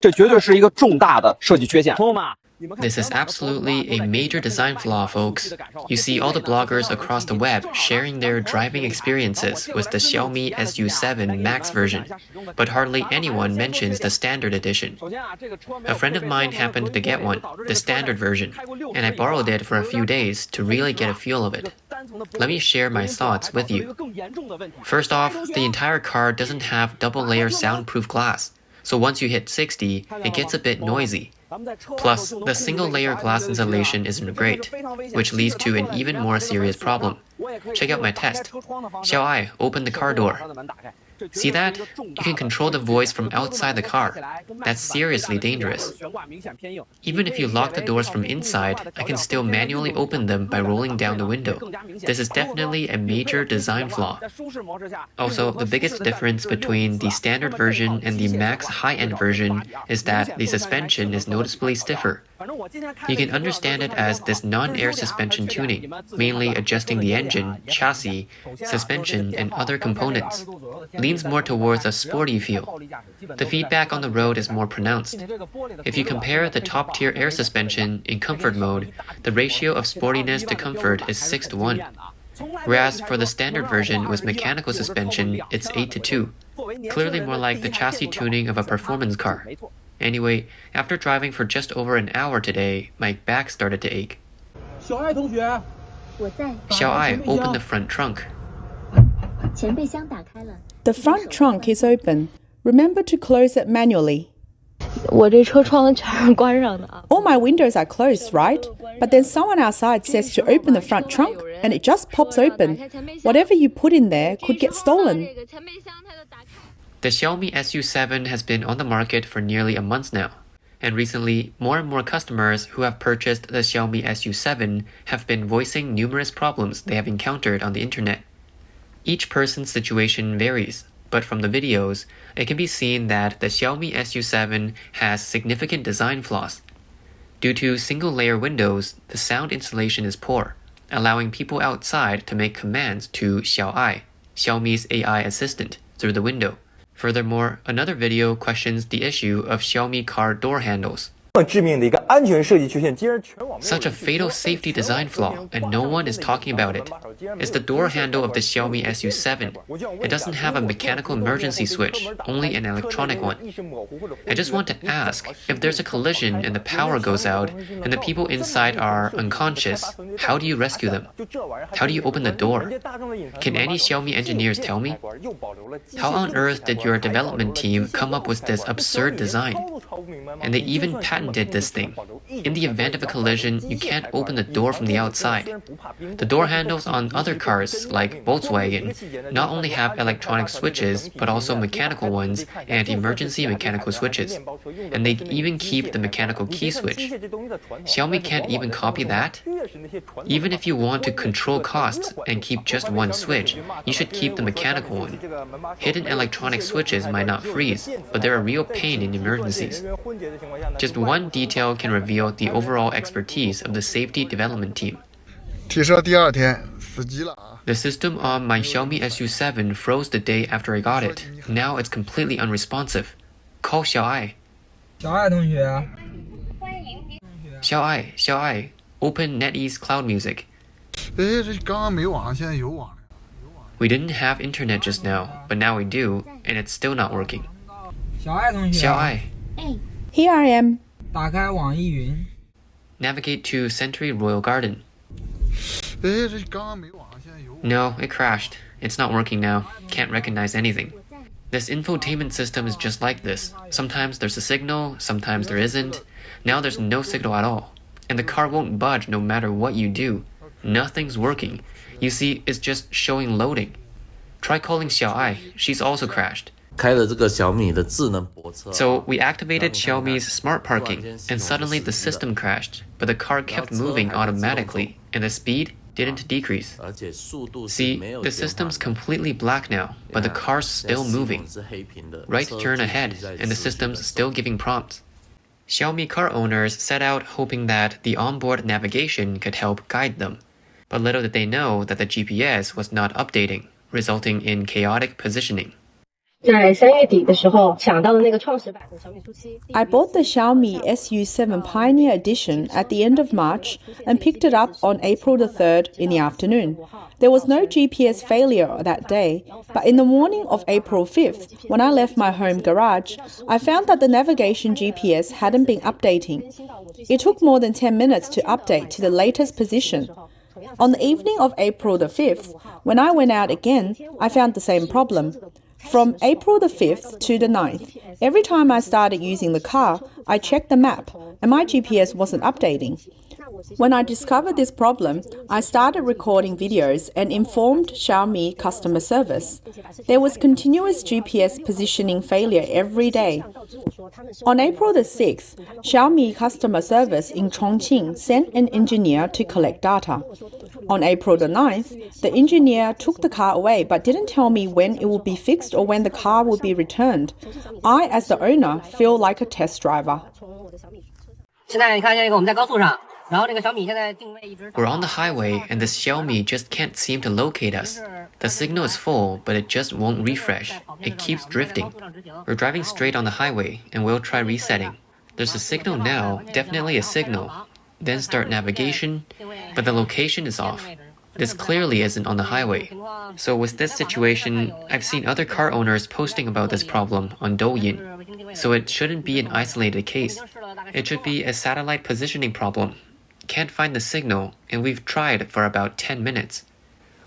这绝对是一个重大的设计缺陷。 This is absolutely a major design flaw, folks. You see all the bloggers across the web sharing their driving experiences with the Xiaomi SU7 Max version, but hardly anyone mentions the standard edition. A friend of mine happened to get one, the standard version, and I borrowed it for a few days to really get a feel of it. Let me share my thoughts with you. First off, the entire car doesn't have double-layer soundproof glass, so once you hit 60, it gets a bit noisy. Plus, the single-layer glass insulation isn't great, which leads to an even more serious problem. Check out my test. Xiao Ai, open the car door. See that? You can control the voice from outside the car. That's seriously dangerous. Even if you lock the doors from inside, I can still manually open them by rolling down the window. This is definitely a major design flaw. Also, the biggest difference between the standard version and the Max high-end version is that the suspension is noticeably stiffer. You can understand it as this non-air suspension tuning, mainly adjusting the engine, chassis, suspension, and other components. Leans more towards a sporty feel. The feedback on the road is more pronounced. If you compare the top-tier air suspension in comfort mode, the ratio of sportiness to comfort is 6:1. Whereas for the standard version with mechanical suspension, it's 8:2. Clearly more like the chassis tuning of a performance car. Anyway, after driving for just over an hour today, my back started to ache. Xiao Ai, open the front trunk. The front trunk is open. Remember to close it manually. All my windows are closed, right? But then someone outside says to open the front trunk and it just pops open. Whatever you put in there could get stolen. The Xiaomi SU7 has been on the market for nearly a month now. And recently, more and more customers who have purchased the Xiaomi SU7 have been voicing numerous problems they have encountered on the internet. Each person's situation varies, but from the videos, it can be seen that the Xiaomi SU7 has significant design flaws. Due to single-layer windows, the sound insulation is poor, allowing people outside to make commands to Xiao Ai, Xiaomi's AI assistant, through the window. Furthermore, another video questions the issue of Xiaomi car door handles. Such a fatal safety design flaw, and no one is talking about it. It's the door handle of the Xiaomi SU7. It doesn't have a mechanical emergency switch, only an electronic one. I just want to ask, if there's a collision and the power goes out, and the people inside are unconscious, how do you rescue them? How do you open the door? Can any Xiaomi engineers tell me? How on earth did your development team come up with this absurd design? And they even patented this thing. In the event of a collision, you can't open the door from the outside. The door handles on other cars, like Volkswagen, not only have electronic switches, but also mechanical ones and emergency mechanical switches. And they even keep the mechanical key switch. Xiaomi can't even copy that? Even if you want to control costs and keep just one switch, you should keep the mechanical one. Hidden electronic switches might not freeze, but they're a real pain in emergencies. Just one detail can reveal the overall expertise of the safety development team. The system on my Xiaomi SU7 froze the day after I got it. Now it's completely unresponsive. Call Xiao Ai. Xiao Ai, open NetEase Cloud Music. We didn't have internet just now, but now we do, and it's still not working. Xiao Ai. Here I am. Navigate to Century Royal Garden. No, it crashed. It's not working now. Can't recognize anything. This infotainment system is just like this. Sometimes there's a signal, sometimes there isn't. Now there's no signal at all. And the car won't budge no matter what you do. Nothing's working. You see, it's just showing loading. Try calling Xiao Ai. She's also crashed. So we activated Xiaomi's smart parking, and suddenly the system crashed, but the car kept moving automatically, and the speed didn't decrease. See, the system's completely black now, but the car's still moving. Right turn ahead, and the system's still giving prompts. Xiaomi car owners set out hoping that the onboard navigation could help guide them. But little did they know that the GPS was not updating, resulting in chaotic positioning. 在3月底的时候抢到的那个创始版的小米SU7。I bought the Xiaomi SU7 Pioneer Edition at the end of March and picked it up on April the 3rd in the afternoon. There was no GPS failure that day, but in the morning of April 5th, when I left my home garage, I found that the navigation GPS hadn't been updating. It took more than 10 minutes to update to the latest position. On the evening of April the 5th, when I went out again, I found the same problem. From April the 5th to the 9th, every time I started using the car, I checked the map and my GPS wasn't updating. When I discovered this problem, I started recording videos and informed Xiaomi customer service. There was continuous GPS positioning failure every day. On April the 6th, Xiaomi customer service in Chongqing sent an engineer to collect data. On April the 9th, the engineer took the car away but didn't tell me when it would be fixed or when the car would be returned. I, as the owner, feel like a test driver. 现在你看这个我们在高速上。We're on the highway and the Xiaomi just can't seem to locate us. The signal is full, but it just won't refresh. It keeps drifting. We're driving straight on the highway and we'll try resetting. There's a signal now, definitely a signal. Then start navigation, but the location is off. This clearly isn't on the highway. So with this situation, I've seen other car owners posting about this problem on Douyin. So it shouldn't be an isolated case. It should be a satellite positioning problem. Can't find the signal, and we've tried for about 10 minutes.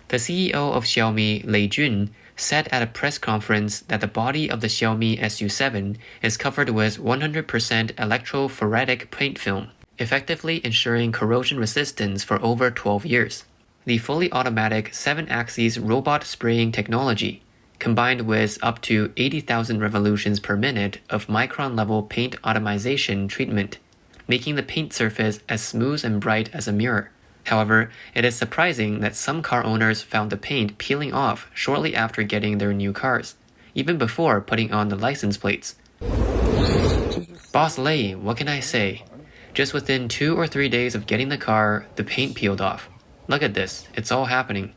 The CEO of Xiaomi, Lei Jun, said at a press conference that the body of the Xiaomi SU7 is covered with 100% electrophoretic paint film, effectively ensuring corrosion resistance for over 12 years. The fully automatic 7-axis robot spraying technology, combined with up to 80,000 revolutions per minute of micron-level paint atomization treatment, making the paint surface as smooth and bright as a mirror. However, it is surprising that some car owners found the paint peeling off shortly after getting their new cars, even before putting on the license plates. Boss Lei, what can I say? Just within 2 or 3 days of getting the car, the paint peeled off. Look at this, it's all happening.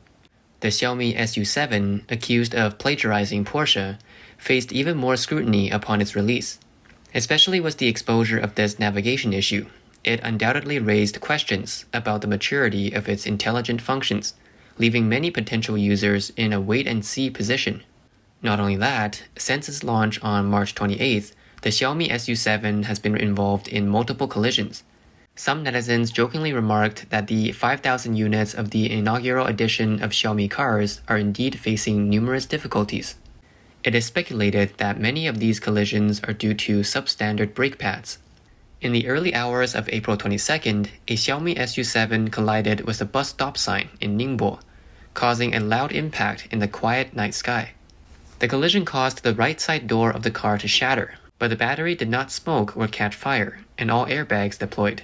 The Xiaomi SU7, accused of plagiarizing Porsche, faced even more scrutiny upon its release. Especially with the exposure of this navigation issue, it undoubtedly raised questions about the maturity of its intelligent functions, leaving many potential users in a wait-and-see position. Not only that, since its launch on March 28th, the Xiaomi SU7 has been involved in multiple collisions. Some netizens jokingly remarked that the 5,000 units of the inaugural edition of Xiaomi cars are indeed facing numerous difficulties. It is speculated that many of these collisions are due to substandard brake pads. In the early hours of April 22nd, a Xiaomi SU7 collided with a bus stop sign in Ningbo, causing a loud impact in the quiet night sky. The collision caused the right side door of the car to shatter, but the battery did not smoke or catch fire, and all airbags deployed.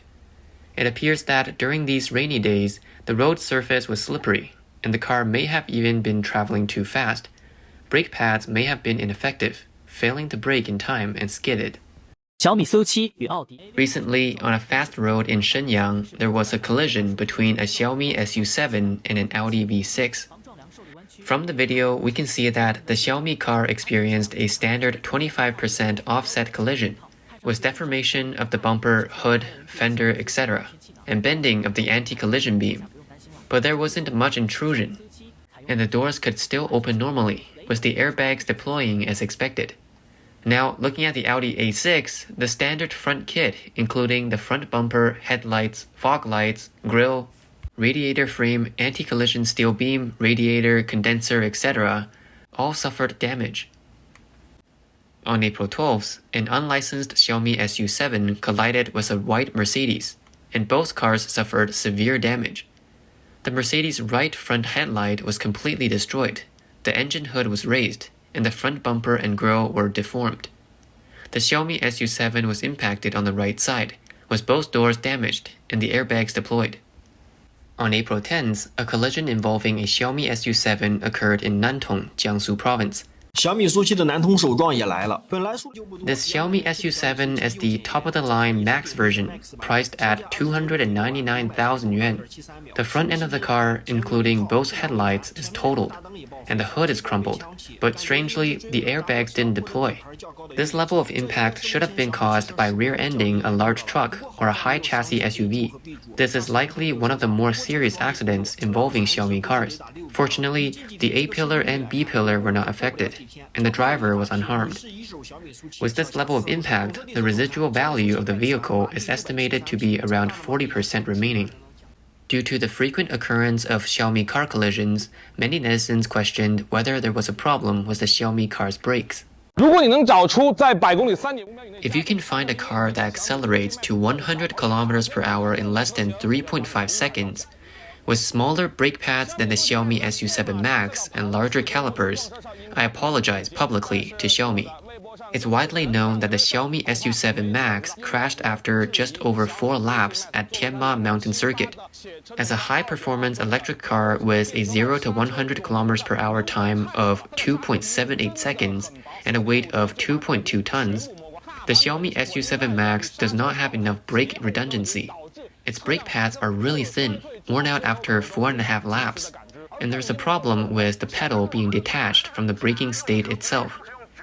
It appears that during these rainy days, the road surface was slippery, and the car may have even been traveling too fast. Brake pads may have been ineffective, failing to brake in time and skidded. Xiaomi SU7 与奥迪 Recently, on a fast road in Shenyang, there was a collision between a Xiaomi SU7 and an Audi V6. From the video, we can see that the Xiaomi car experienced a standard 25% offset collision, with deformation of the bumper, hood, fender, etc., and bending of the anti-collision beam. But there wasn't much intrusion, and the doors could still open normally, with the airbags deploying as expected. Now, looking at the Audi A6, the standard front kit, including the front bumper, headlights, fog lights, grille, radiator frame, anti-collision steel beam, radiator, condenser, etc., all suffered damage. On April 12th, an unlicensed Xiaomi SU7 collided with a white Mercedes, and both cars suffered severe damage. The Mercedes' right front headlight was completely destroyed, the engine hood was raised, and the front bumper and grille were deformed. The Xiaomi SU7 was impacted on the right side, with both doors damaged and the airbags deployed. On April 10th, a collision involving a Xiaomi SU7 occurred in Nantong, Jiangsu province. 小米SU7的南通首撞也来了。 This Xiaomi SU7 is the top-of-the-line Max version, priced at 299,000 yuan. The front end of the car, including both headlights, is totaled, and the hood is crumpled, but strangely, the airbags didn't deploy. This level of impact should have been caused by rear-ending a large truck or a high-chassis SUV. This is likely one of the more serious accidents involving Xiaomi cars. Fortunately, the A-pillar and B-pillar were not affected, and the driver was unharmed. With this level of impact, the residual value of the vehicle is estimated to be around 40% remaining. Due to the frequent occurrence of Xiaomi car collisions, many netizens questioned whether there was a problem with the Xiaomi car's brakes. If you can find a car that accelerates to 100 km per hour in less than 3.5 seconds, with smaller brake pads than the Xiaomi SU7 Max and larger calipers, I apologize publicly to Xiaomi. It's widely known that the Xiaomi SU7 Max crashed after just over 4 laps at Tianma Mountain Circuit. As a high-performance electric car with a 0 to 100 km per hour time of 2.78 seconds and a weight of 2.2 tons, the Xiaomi SU7 Max does not have enough brake redundancy. Its brake pads are really thin, worn out after 4.5 laps, and there's a problem with the pedal being detached from the braking state itself,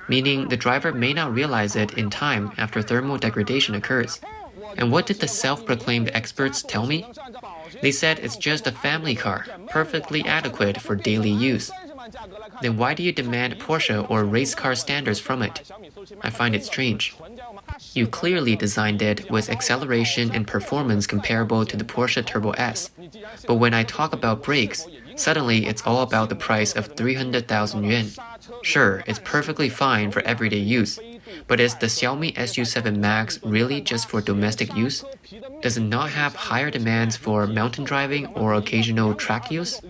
meaning the driver may not realize it in time after thermal degradation occurs. And what did the self-proclaimed experts tell me? They said it's just a family car, perfectly adequate for daily use. Then why do you demand Porsche or race car standards from it? I find it strange. You clearly designed it with acceleration and performance comparable to the Porsche Turbo S. But when I talk about brakes, suddenly it's all about the price of 300,000 yuan. Sure, it's perfectly fine for everyday use, but is the Xiaomi SU7 Max really just for domestic use? Does it not have higher demands for mountain driving or occasional track use?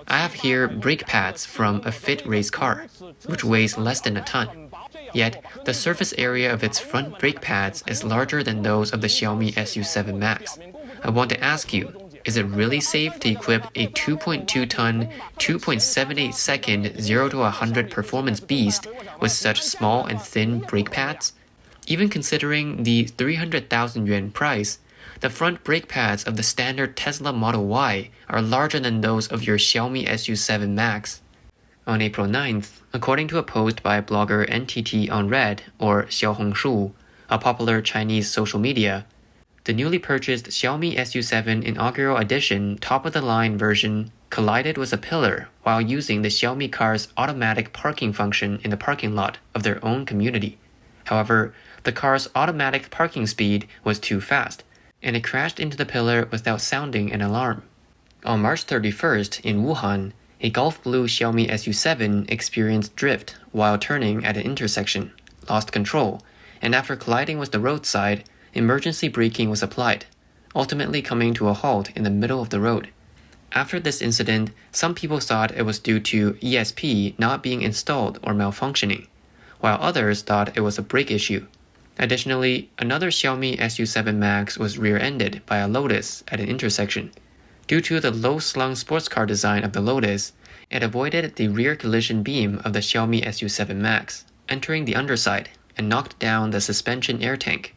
I have here brake pads from a fit race car, which weighs less than a ton. Yet, the surface area of its front brake pads is larger than those of the Xiaomi SU7 Max. I want to ask you, is it really safe to equip a 2.2-ton, 2.78-second 0 to 100 performance beast with such small and thin brake pads? Even considering the 300,000 yuan price, the front brake pads of the standard Tesla Model Y are larger than those of your Xiaomi SU7 Max. On April 9th, according to a post by blogger NTT on Red, or Xiaohongshu, a popular Chinese social media, the newly purchased Xiaomi SU7 inaugural edition top-of-the-line version collided with a pillar while using the Xiaomi car's automatic parking function in the parking lot of their own community. However, the car's automatic parking speed was too fast, and it crashed into the pillar without sounding an alarm. On March 31st in Wuhan, a Gulf Blue Xiaomi SU7 experienced drift while turning at an intersection, lost control, and after colliding with the roadside, emergency braking was applied, ultimately coming to a halt in the middle of the road. After this incident, some people thought it was due to ESP not being installed or malfunctioning, while others thought it was a brake issue. Additionally, another Xiaomi SU7 Max was rear-ended by a Lotus at an intersection. Due to the low-slung sports car design of the Lotus, it avoided the rear collision beam of the Xiaomi SU7 Max, entering the underside and knocked down the suspension air tank.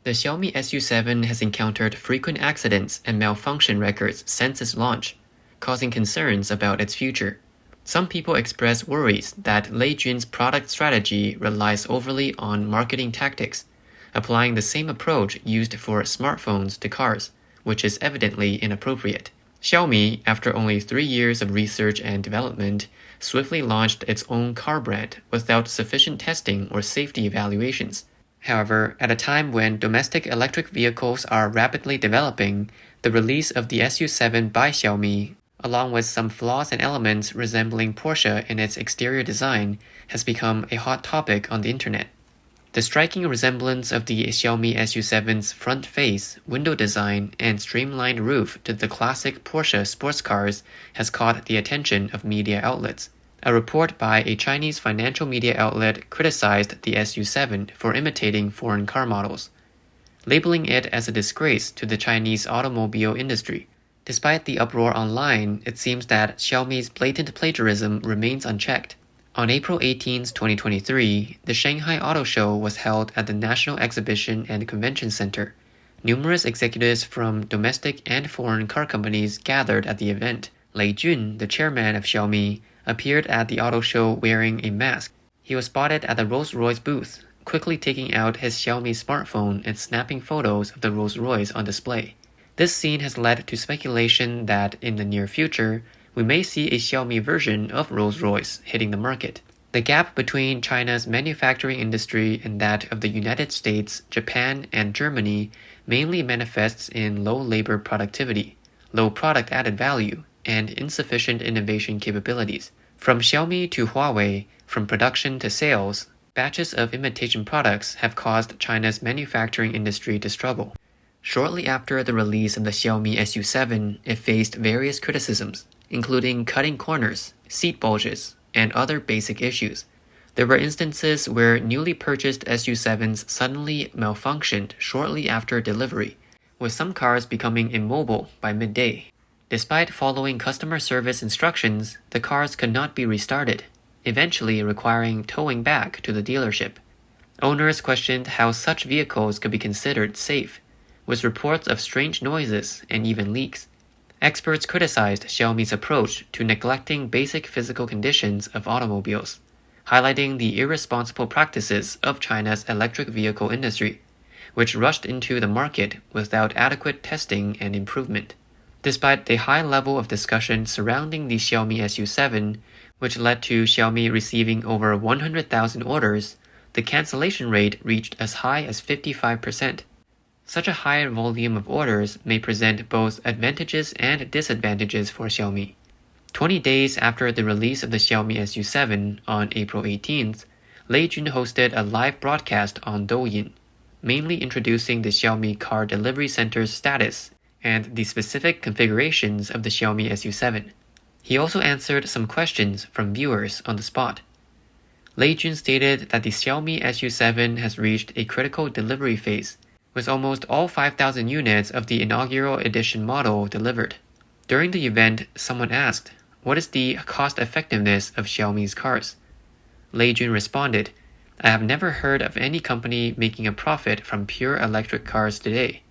The Xiaomi SU7 has encountered frequent accidents and malfunction records since its launch, causing concerns about its future. Some people express worries that Lei Jun's product strategy relies overly on marketing tactics, applying the same approach used for smartphones to cars, which is evidently inappropriate. Xiaomi, after only 3 years of research and development, swiftly launched its own car brand without sufficient testing or safety evaluations. However, at a time when domestic electric vehicles are rapidly developing, the release of the SU7 by Xiaomi, along with some flaws and elements resembling Porsche in its exterior design, has become a hot topic on the internet. The striking resemblance of the Xiaomi SU7's front face, window design, and streamlined roof to the classic Porsche sports cars has caught the attention of media outlets. A report by a Chinese financial media outlet criticized the SU7 for imitating foreign car models, labeling it as a disgrace to the Chinese automobile industry. Despite the uproar online, it seems that Xiaomi's blatant plagiarism remains unchecked. On April 18, 2023, the Shanghai Auto Show was held at the National Exhibition and Convention Center. Numerous executives from domestic and foreign car companies gathered at the event. Lei Jun, the chairman of Xiaomi, appeared at the auto show wearing a mask. He was spotted at the Rolls-Royce booth, quickly taking out his Xiaomi smartphone and snapping photos of the Rolls-Royce on display. This scene has led to speculation that in the near future, we may see a Xiaomi version of Rolls-Royce hitting the market. The gap between China's manufacturing industry and that of the United States, Japan, and Germany mainly manifests in low labor productivity, low product added value, and insufficient innovation capabilities. From Xiaomi to Huawei, from production to sales, batches of imitation products have caused China's manufacturing industry to struggle. Shortly after the release of the Xiaomi SU7, it faced various criticisms, including cutting corners, seat bulges, and other basic issues. There were instances where newly purchased SU7s suddenly malfunctioned shortly after delivery, with some cars becoming immobile by midday. Despite following customer service instructions, the cars could not be restarted, eventually requiring towing back to the dealership. Owners questioned how such vehicles could be considered safe, with reports of strange noises and even leaks. Experts criticized Xiaomi's approach to neglecting basic physical conditions of automobiles, highlighting the irresponsible practices of China's electric vehicle industry, which rushed into the market without adequate testing and improvement. Despite the high level of discussion surrounding the Xiaomi SU7, which led to Xiaomi receiving over 100,000 orders, the cancellation rate reached as high as 55%. Such a high volume of orders may present both advantages and disadvantages for Xiaomi. 20 days after the release of the Xiaomi SU7 on April 18th, Lei Jun hosted a live broadcast on Douyin, mainly introducing the Xiaomi car delivery center's status and the specific configurations of the Xiaomi SU7. He also answered some questions from viewers on the spot. Lei Jun stated that the Xiaomi SU7 has reached a critical delivery phase, with almost all 5,000 units of the inaugural edition model delivered. During the event, someone asked, "What is the cost effectiveness of Xiaomi's cars?" Lei Jun responded, "I have never heard of any company making a profit from pure electric cars today.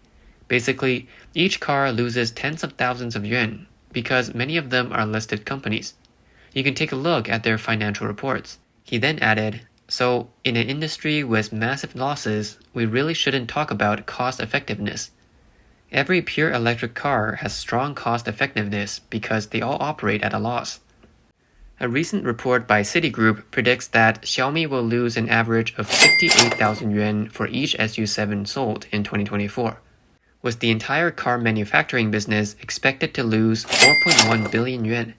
Basically, each car loses tens of thousands of yuan because many of them are listed companies. You can take a look at their financial reports." He then added, "So, in an industry with massive losses, we really shouldn't talk about cost effectiveness. Every pure electric car has strong cost effectiveness because they all operate at a loss." A recent report by Citigroup predicts that Xiaomi will lose an average of 58,000 yuan for each SU7 sold in 2024, with the entire car manufacturing business expected to lose 4.1 billion yuan.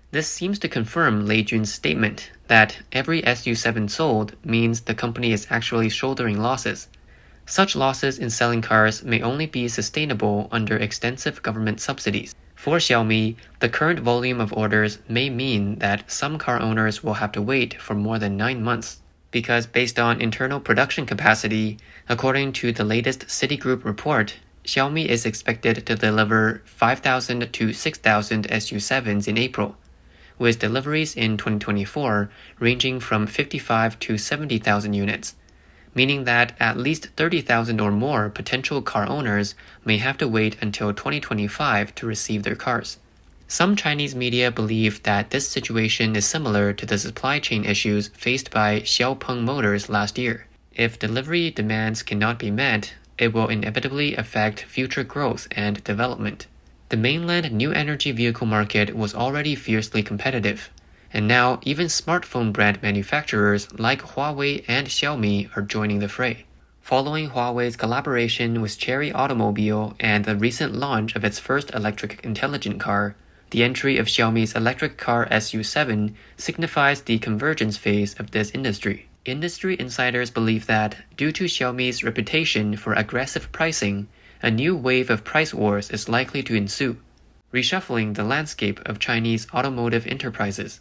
This seems to confirm Lei Jun's statement that every SU7 sold means the company is actually shouldering losses. Such losses in selling cars may only be sustainable under extensive government subsidies. For Xiaomi, the current volume of orders may mean that some car owners will have to wait for more than 9 months, because based on internal production capacity, according to the latest Citigroup report, Xiaomi is expected to deliver 5,000 to 6,000 SU7s in April, with deliveries in 2024 ranging from 55 to 70,000 units, meaning that at least 30,000 or more potential car owners may have to wait until 2025 to receive their cars. Some Chinese media believe that this situation is similar to the supply chain issues faced by Xiaopeng Motors last year. If delivery demands cannot be met, it will inevitably affect future growth and development. The mainland new energy vehicle market was already fiercely competitive, and now even smartphone brand manufacturers like Huawei and Xiaomi are joining the fray. Following Huawei's collaboration with Chery Automobile and the recent launch of its first electric intelligent car, the entry of Xiaomi's electric car SU7 signifies the convergence phase of this industry. Industry insiders believe that, due to Xiaomi's reputation for aggressive pricing, a new wave of price wars is likely to ensue, reshuffling the landscape of Chinese automotive enterprises.